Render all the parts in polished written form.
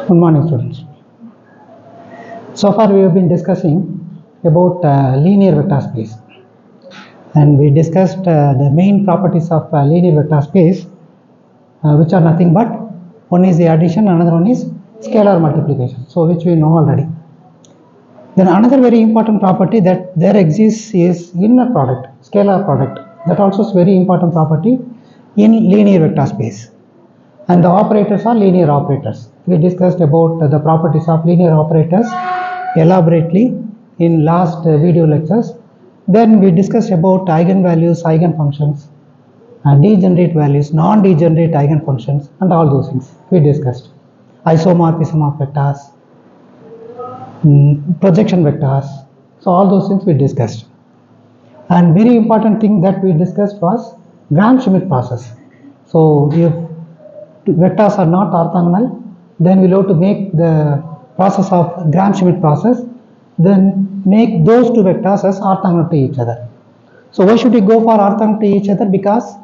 Good morning, students. So far we have been discussing about linear vector space, and we discussed the main properties of linear vector space, which are nothing but one is the addition, another one is scalar multiplication, so which we know already. Then another very important property that there exists is inner product, scalar product. That also is very important property in linear vector space. And the operators are linear operators. We discussed about the properties of linear operators elaborately in last video lectures. Then we discussed about eigenvalues, eigenfunctions, degenerate values, non-degenerate eigenfunctions, and all those things we discussed. Isomorphism of vectors, projection vectors, so all those things we discussed. And very important thing that we discussed was Gram-Schmidt process. So if vectors are not orthogonal, then we'll have to make the process of Gram-Schmidt process, then make those two vectors as orthogonal to each other. So why should we go for orthogonal to each other? Because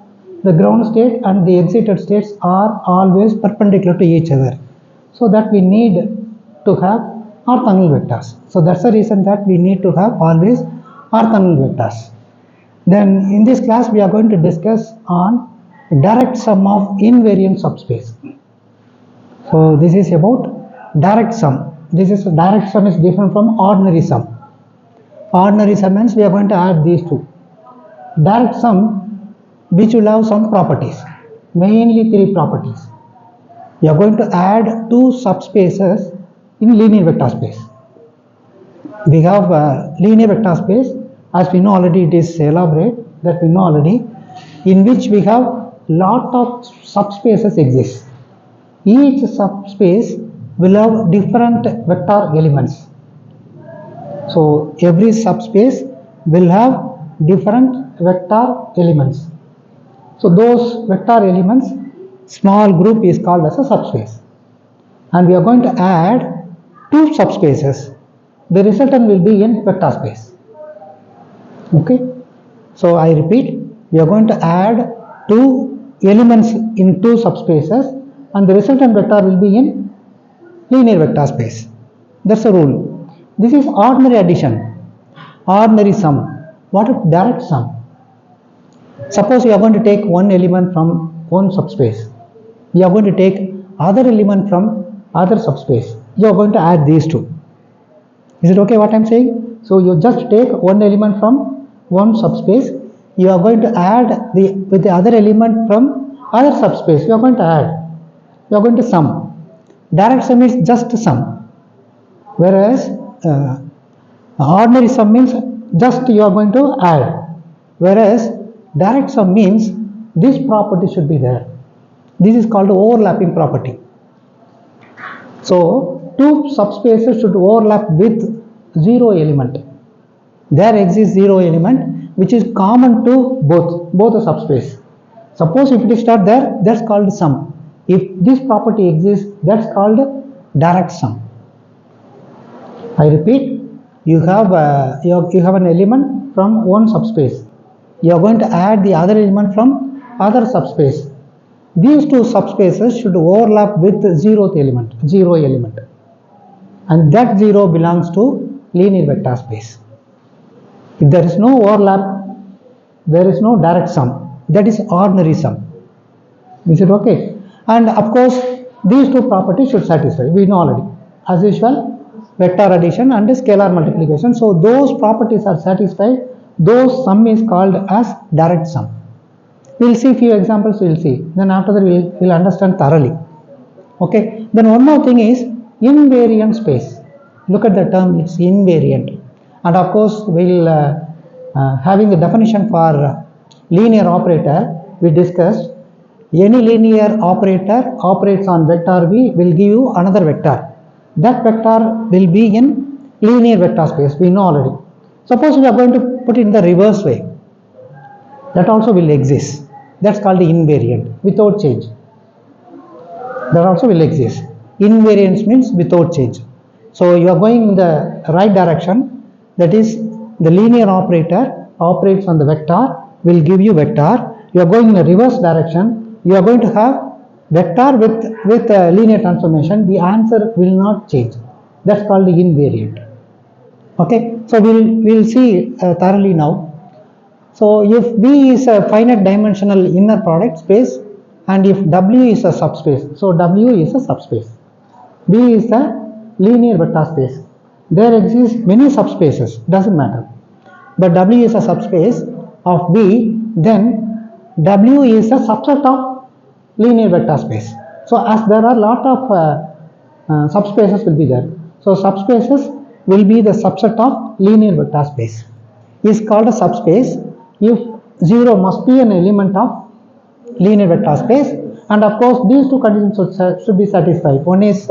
the ground state and the excited states are always perpendicular to each other. So that we need to have orthogonal vectors. So that's the reason that we need to have always orthogonal vectors. Then in this class we are going to discuss on direct sum of invariant subspace. So this is about direct sum. Direct sum is different from ordinary sum. Ordinary sum means we are going to add these two. Direct sum, which will have some properties, mainly three properties. We are going to add two subspaces in linear vector space. We have linear vector space, as we know already, it is elaborate, that we know already, in which we have lot of subspaces exist. Each subspace will have different vector elements. So every subspace will have different vector elements. So those vector elements, small group is called as a subspace. And we are going to add two subspaces. The resultant will be in vector space. Okay. So I repeat, we are going to add two elements in two subspaces, and the resultant vector will be in linear vector space. That's the rule. This is ordinary addition, ordinary sum. What is direct sum? Suppose you are going to take one element from one subspace. You are going to take other element from other subspace. You are going to add these two. Is it okay what I am saying? So you just take one element from one subspace. You are going to add with the other element from other subspace. You are going to add. You are going to sum. Direct sum is just sum. Whereas ordinary sum means just you are going to add. Whereas direct sum means this property should be there. This is called overlapping property. So two subspaces should overlap with zero element. There exists zero element which is common to both the subspace. Suppose if it is not there, that's called sum. If this property exists, that's called direct sum. I repeat, you have an element from one subspace. You are going to add the other element from other subspace. These two subspaces should overlap with zero element, and that zero belongs to linear vector space. If there is no overlap, there is no direct sum. That is ordinary sum. Is it okay? And of course, these two properties should satisfy. We know already. As usual, vector addition and scalar multiplication. So those properties are satisfied. Those sum is called as direct sum. We will see few examples. We will see. Then after that, we will understand thoroughly. Okay. Then one more thing is invariant space. Look at the term. It's invariant. And of course, we will having the definition for linear operator. We discussed any linear operator operates on vector V will give you another vector. That vector will be in linear vector space. We know already. Suppose we are going to put it in the reverse way. That also will exist. That's called the invariant, without change. That also will exist. Invariance means without change. So you are going in the right direction. That is, the linear operator operates on the vector, will give you vector. You are going in the reverse direction. You are going to have vector with linear transformation, the answer will not change. That's called the invariant. Okay, so we'll see thoroughly now. So if V is a finite dimensional inner product space, and if W is a subspace, so W is a subspace. V is a linear vector space. There exist many subspaces, doesn't matter. But W is a subspace of V, then W is a subset of linear vector space. So as there are a lot of subspaces will be there. So subspaces will be the subset of linear vector space. Is called a subspace if 0 must be an element of linear vector space, and of course these two conditions should be satisfied. One is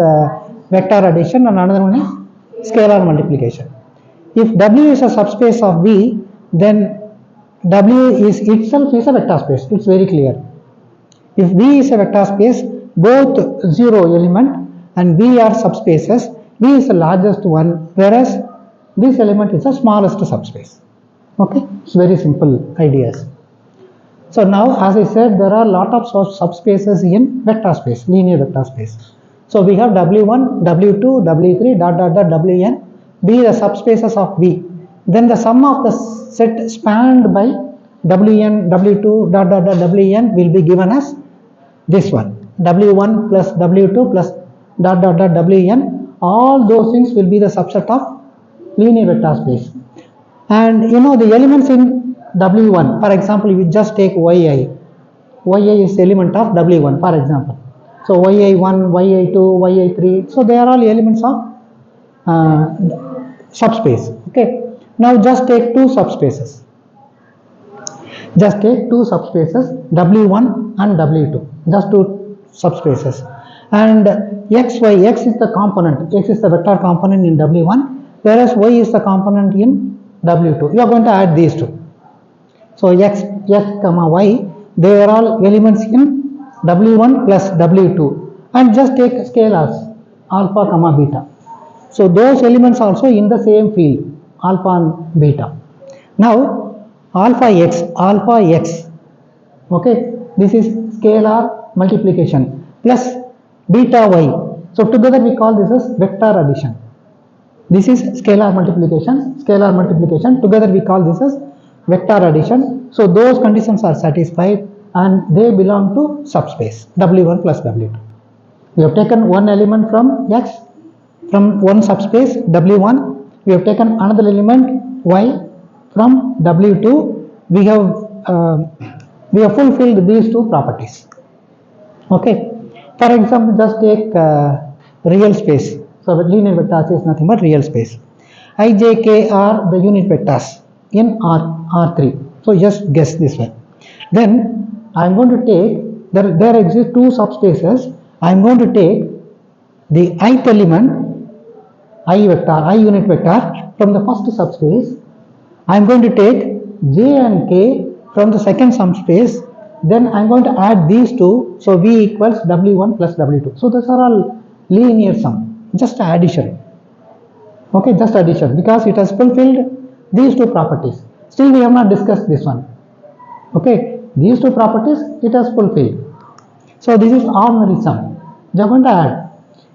vector addition and another one is scalar multiplication. If W is a subspace of V, then W is itself is a vector space. It's very clear. If V is a vector space, both 0 element and V are subspaces. V is the largest one, whereas this element is the smallest subspace. Okay, it's very simple ideas. So now, as I said, there are a lot of subspaces in vector space, linear vector space. So we have W1, W2, W3, Wn be the subspaces of V. Then the sum of the set spanned by Wn, W2, Wn will be given as this one. W1 plus W2 plus Wn. All those things will be the subset of linear vector space. And you know the elements in W1, for example, we just take Yi. Yi is element of W1, for example. So Yi1, Yi2, Yi3, so they are all elements of subspace. Okay. Now just take two subspaces. Just take two subspaces, W1 and W2. Just two subspaces. And xy, x is the component, x is the vector component in W1, whereas y is the component in W2. You are going to add these two. So x comma y, they are all elements in W1 plus W2. And just take scalars, alpha comma beta. So those elements also in the same field, alpha and beta. Now alpha x, okay, this is scalar multiplication plus beta y. So together we call this as vector addition. This is scalar multiplication, together we call this as vector addition. So those conditions are satisfied and they belong to subspace W1 plus W2. We have taken one element from X, from one subspace W1. We have taken another element Y from W2. We have fulfilled these two properties. Okay. For example, just take real space. So linear vectors is nothing but real space. I, j, k are the unit vectors in R3. So just guess this one. Then I am going to take, there exist two subspaces. I am going to take the ith element, I vector, I unit vector from the first subspace. I am going to take j and k from the second subspace. Then I am going to add these two. So V equals W1 plus W2. So these are all linear sum, just addition. Okay, just addition because it has fulfilled these two properties. Still we have not discussed this one. Okay, these two properties it has fulfilled. So this is ordinary sum. You are going to add.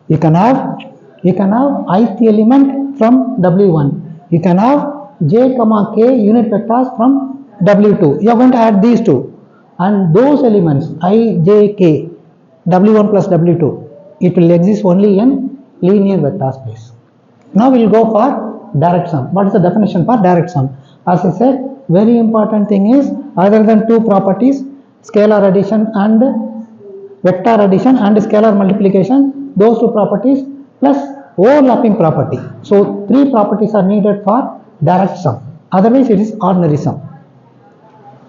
You can have ith element from W1. You can have j comma k unit vectors from W2. You are going to add these two. And those elements I, j, k, W1 plus W2, it will exist only in linear vector space. Now we will go for direct sum. What is the definition for direct sum? As I said, very important thing is other than two properties, scalar addition and vector addition and scalar multiplication, those two properties plus overlapping property. So three properties are needed for direct sum. Otherwise it is ordinary sum.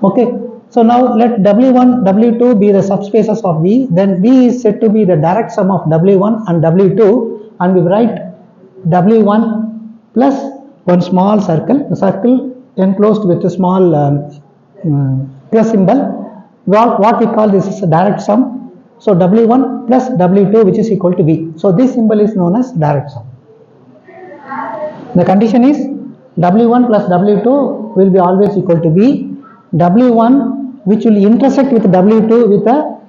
Okay. So now let W1, W2 be the subspaces of V, then V is said to be the direct sum of W1 and W2, and we write W1 plus one small circle, the circle enclosed with a small plus symbol. What we call this is a direct sum. So W1 plus W2 which is equal to V. So this symbol is known as direct sum. The condition is W1 plus W2 will be always equal to V. W1 which will intersect with W2 with a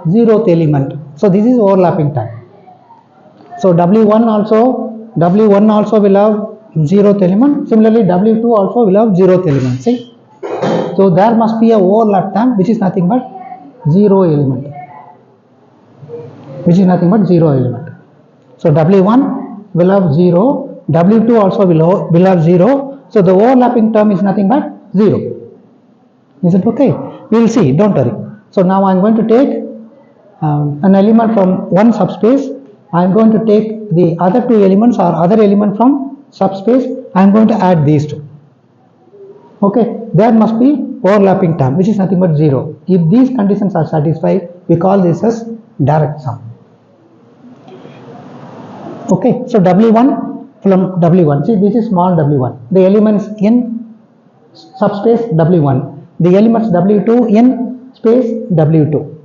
zeroth element. So this is overlapping time. So W1 also will have zeroth element. Similarly, W2 also will have zeroth element. See, so there must be a overlap time which is nothing but zero element. So W1 will have 0, W2 also will have 0. So the overlapping term is nothing but 0. Is it okay? We will see, don't worry. So now I am going to take an element from one subspace. I am going to take the other two elements or other element from subspace. I am going to add these two. Okay, there must be overlapping term which is nothing but 0. If these conditions are satisfied, we call this as direct sum. Okay, so W1 from W1, see this is small W1, the elements in subspace W1, the elements W2 in space W2,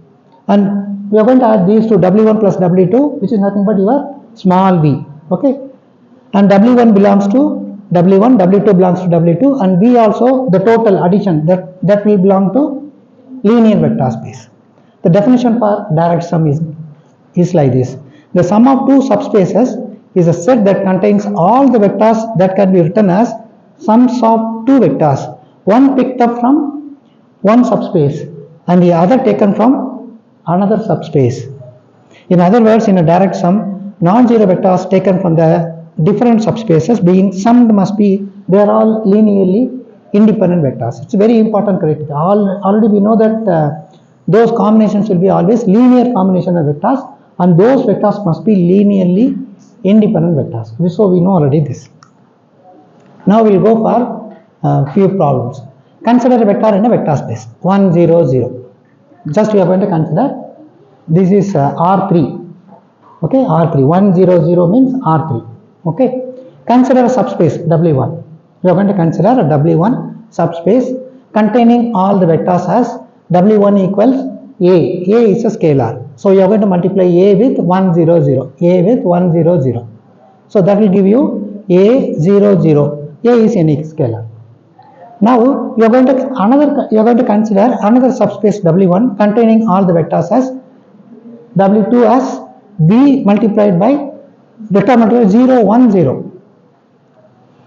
and we are going to add these to W1 plus W2, which is nothing but your small v. Okay, and W1 belongs to W1, W2 belongs to W2, and V also, the total addition that will belong to linear vector space. The definition for direct sum is like this. The sum of two subspaces is a set that contains all the vectors that can be written as sums of two vectors, one picked up from one subspace and the other taken from another subspace. In other words, in a direct sum, non-zero vectors taken from the different subspaces being summed must be, they are all linearly independent vectors. It's a very important criteria. Already we know that those combinations will be always linear combination of vectors, and those vectors must be linearly independent vectors. So we know already this. Now we will go for few problems. Consider a vector in a vector space 1 0 0. Just we are going to consider this is R3. Okay, R3 1 0 0 means R3. Okay, consider a subspace W1. We are going to consider a W1 subspace containing all the vectors as W1 equals A. A is a scalar. So you are going to multiply A with 1 0 0. A with 1 0 0. So that will give you A 0 0. A is any scalar. Now you are going to consider another subspace W1 containing all the vectors as W2 as B multiplied by vector multiplier 0 1 0.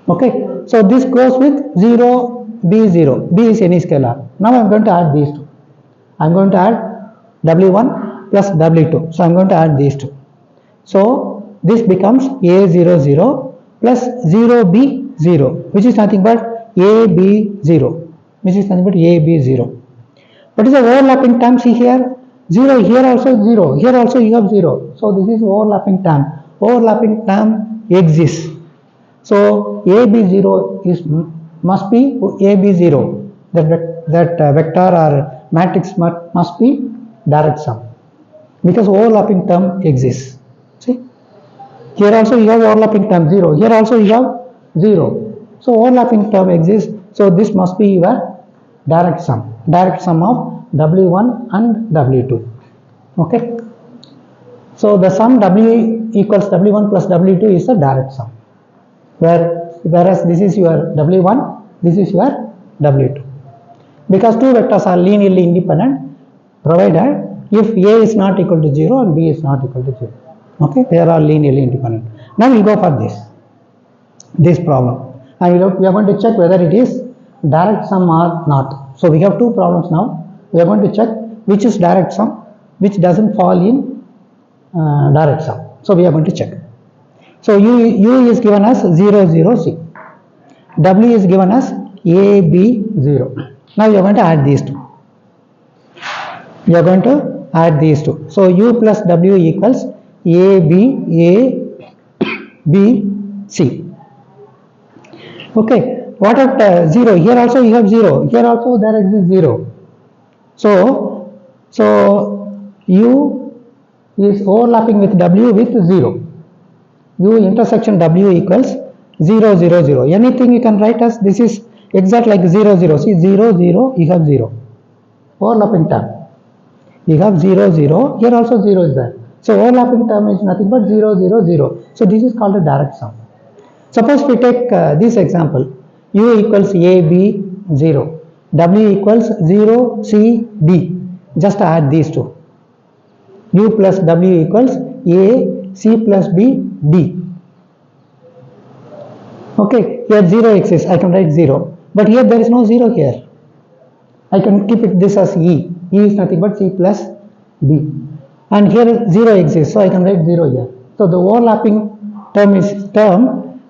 Okay, so this goes with 0 B 0. B is any scalar. Now I am going to add these two. I am going to add W1 plus W2. So I am going to add these two. So this becomes A 0 0 plus 0 B 0, which is nothing but A B 0, which is nothing but A B 0. What is the overlapping term? See here, 0, here also 0, here also you have 0. So this is overlapping term. Overlapping term exists. So AB0 must be AB0. That vector or matrix must be direct sum because overlapping term exists. See, here also you have overlapping term 0. Here also you have 0. So overlapping term exists. So this must be your direct sum. Direct sum of W1 and W2. Okay. So the sum W equals W1 plus W2 is the direct sum. Whereas this is your W1, this is your W2. Because two vectors are linearly independent, provided if A is not equal to 0 and B is not equal to 0. Okay, they are all linearly independent. Now we go for this problem. And we are going to check whether it is direct sum or not. So we have two problems now. We are going to check which is direct sum, which doesn't fall in direct sum. So we are going to check. So U is given as 0 0 C. W is given as A B 0. Now you are going to add these two. You are going to add these two. So U plus W equals A B C. Okay. What at 0? Here also you have 0. Here also there exists 0. So U is overlapping with W with 0. U intersection W equals 0 0 0. Anything you can write as this is exact like 0 0. See 0 0 you have 0. Overlapping term. You have 0 0. Here also 0 is there. So overlapping term is nothing but 0 0 0. So this is called a direct sum. Suppose we take this example. U equals A B 0. W equals 0 C D. Just add these two. u plus w equals a, c plus b, d. Okay, here 0 exists, I can write 0, but here there is no 0 here. I can keep it this as e is nothing but c plus b, and here 0 exists, so I can write 0 here. So the overlapping term is term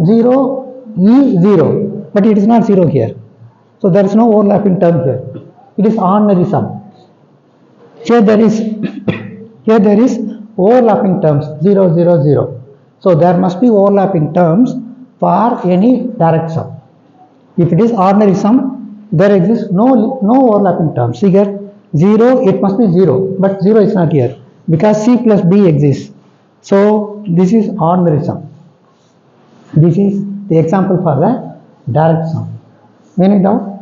0 e 0, but it is not 0 here, so there is no overlapping term here. It is ordinary sum. Here there is here there is overlapping terms 0 0 0. So there must be overlapping terms for any direct sum. If it is ordinary sum, there exists no overlapping terms. See here 0, it must be 0, but 0 is not here because c plus b exists. So this is ordinary sum. This is the example for the direct sum. Any doubt?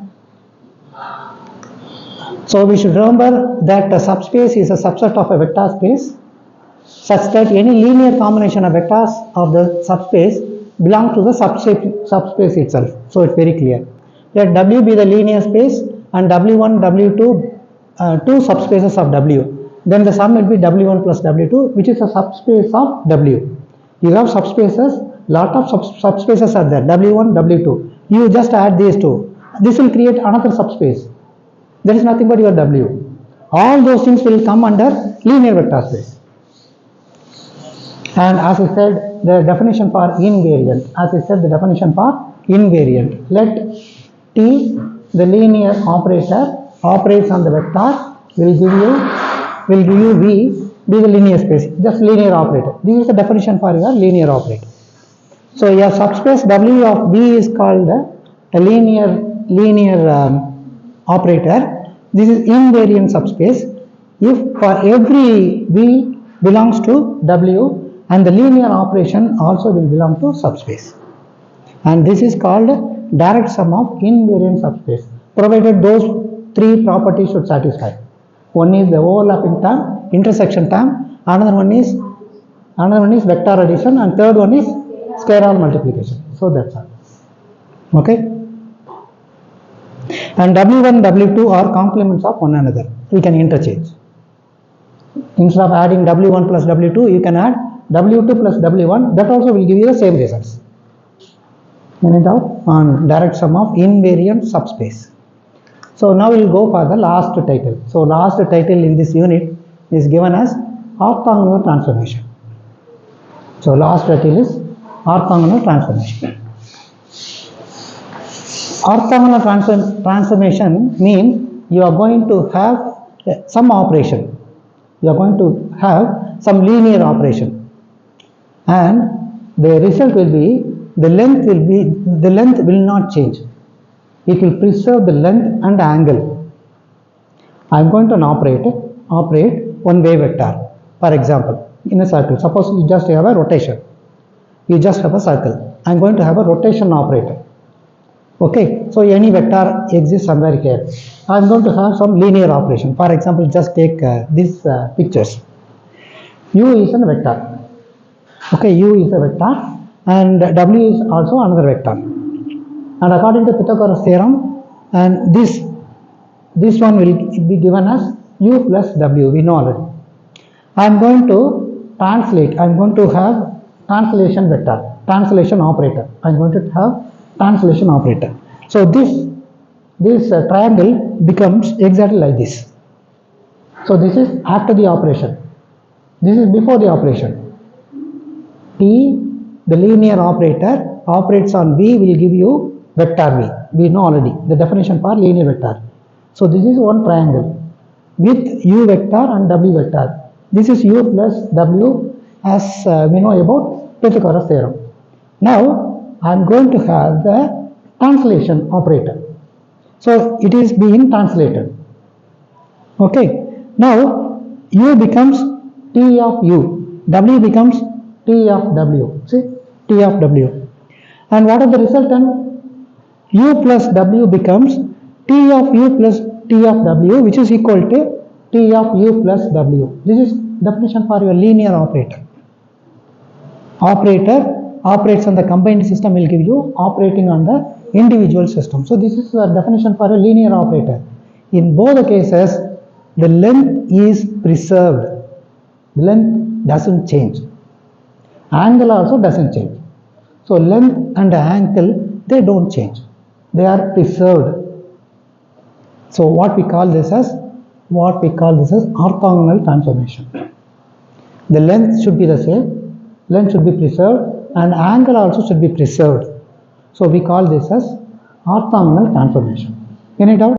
So we should remember that a subspace is a subset of a vector space such that any linear combination of vectors of the subspace belong to the subspace itself. So it's very clear. Let W be the linear space and W1, W2 two subspaces of W. Then the sum will be W1 plus W2, which is a subspace of W. You have subspaces, lot of subspaces are there, W1, W2. You just add these two. This will create another subspace. There is nothing but your W. All those things will come under linear vector space. And as I said, the definition for invariant. Let T, the linear operator, operates on the vector, will give you V, be the linear space, just linear operator. This is the definition for your linear operator. So your subspace W of V is called a linear operator. This is invariant subspace if for every V belongs to W and the linear operation also will belong to subspace. And this is called direct sum of invariant subspace, provided those three properties should satisfy. One is the overlapping term, intersection term, another one is vector addition, and third one is scalar multiplication. So that's all. Okay. And W1, W2 are complements of one another. We can interchange. Instead of adding W1 plus W2, you can add W2 plus W1. That also will give you the same results. Any doubt on direct sum of invariant subspace? So now we will go for the last title. So last title in this unit is given as orthogonal transformation. So last title is orthogonal transformation. Orthogonal transformation means you are going to have some operation. You are going to have some linear operation, and the result will be the length will not change. It will preserve the length and angle. I am going to operate one wave vector. For example, in a circle, suppose you just have a rotation. You just have a circle. I am going to have a rotation operator. Okay, so any vector exists somewhere here. I am going to have some linear operation. For example, just take these pictures. U is a vector. Okay, U is a vector and W is also another vector. And according to Pythagoras theorem, and this one will be given as U plus W. We know already. I am going to translate. I am going to have translation vector, translation operator. I am going to have translation operator. So this triangle becomes exactly like this. So this is after the operation. This is before the operation. T, the linear operator, operates on V, will give you vector V. We know already the definition for linear vector. So this is one triangle with U vector and W vector. This is U plus W as we know about Pythagoras theorem. Now I am going to have the translation operator. So it is being translated. Okay. Now U becomes T of U. W becomes T of W. See, T of W. And what is the resultant? U plus W becomes T of U plus T of W, which is equal to T of U plus W. This is definition for your linear operator. Operator operates on the combined system will give you operating on the individual system. So this is the definition for a linear operator. In both the cases, the length is preserved. The length doesn't change. Angle also doesn't change. So length and angle, they don't change. They are preserved. So what we call this as orthogonal transformation. The length should be the same, length should be preserved, and angle also should be preserved. So we call this as orthogonal transformation. Any doubt?